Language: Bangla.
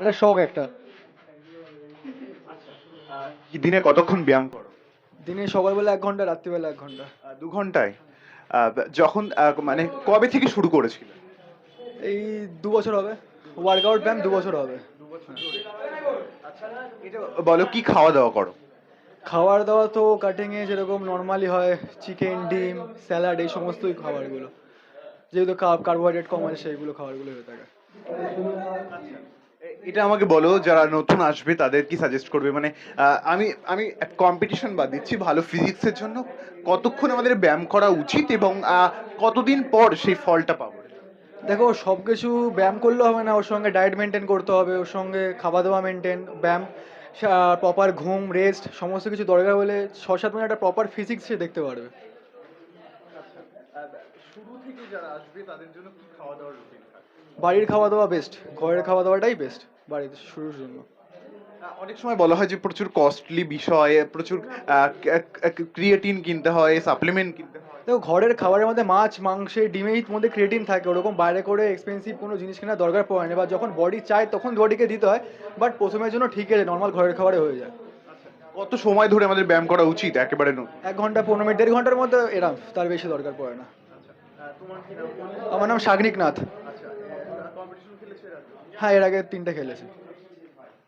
এটা শখ একটা। দিনে কতক্ষণ ব্যায়াম করো? দিনে সকালবেলা 1 ঘন্টা, রাত্রিবেলা 1 ঘন্টা। 2 ঘন্টায়? যখন মানে কবে থেকে শুরু করেছিলে? এই 2 বছর হবে। ওয়ার্কআউট ব্যায়াম 2 বছর হবে। এটা বলো, কি খাওয়া দাওয়া করো? খাবার দাবার তো কাটিংয়ে যেরকম নর্মালি হয়, চিকেন, ডিম, স্যালাড, এই সমস্তই খাবারগুলো। যেহেতু কার্বোহাইড্রেট কম আছে সেইগুলো খাবারগুলো হয়ে থাকে। এটা আমাকে বলো, যারা নতুন আসবে তাদের কি সাজেস্ট করবে? মানে আমি আমি কম্পিটিশন বাদ দিচ্ছি, ভালো ফিজিক্সের জন্য কতক্ষণ আমাদের ব্যায়াম করা উচিত এবং কতদিন পর সেই ফলটা পাবো? দেখো, সব কিছু ব্যায়াম করলে হবে না, ওর সঙ্গে ডায়েট মেনটেন করতে হবে, ওর সঙ্গে খাওয়া দাওয়া মেনটেন, ব্যায়াম, প্রপার ঘুম, রেস্ট, সমস্ত কিছু দরকার হলে 6-7 মিনিট একটা প্রপার ফিজিক্স সে দেখতে পারবে। শুরু থেকে যারা আসবে তাদের জন্য কি খাওয়া দাওয়ার রুটিন থাকে? বাড়ির খাওয়া দাওয়া বেস্ট, ঘরের খাওয়া দাওয়াটাই বেস্ট বাড়িতে শুরুর জন্য। অনেক সময় বলা হয় যে প্রচুর কস্টলি বিষয়, প্রচুর ক্রিয়েটিন কিনতে হয়, সাপ্লিমেন্ট কিনতে হয়। দেখো, ঘরের খাবারের মধ্যে মাছ, মাংসে, ডিমের মধ্যে ক্রিয়েটিন থাকে, ওরকম বাইরে করে এক্সপেন্সিভ কোনো জিনিস কেনার দরকার পড়ে না। বা যখন বডি চায় তখন বডিকে দিতে হয়, বাট প্রথমের জন্য ঠিক আছে, নর্মাল ঘরের খাবারে হয়ে যায়। কত সময় ধরে আমাদের ব্যায়াম করা উচিত একেবারে নতুন? 1 ঘন্টা, 15 মিনিট, 1.5 ঘন্টার মধ্যে এরাম, তার বেশি দরকার পড়ে না। তোমার কি নাম? আমার নাম সাগনিক নাথ। কম্পিটিশন খেলেছে এর আগে? হ্যাঁ, এর আগে 3টে খেলেছি।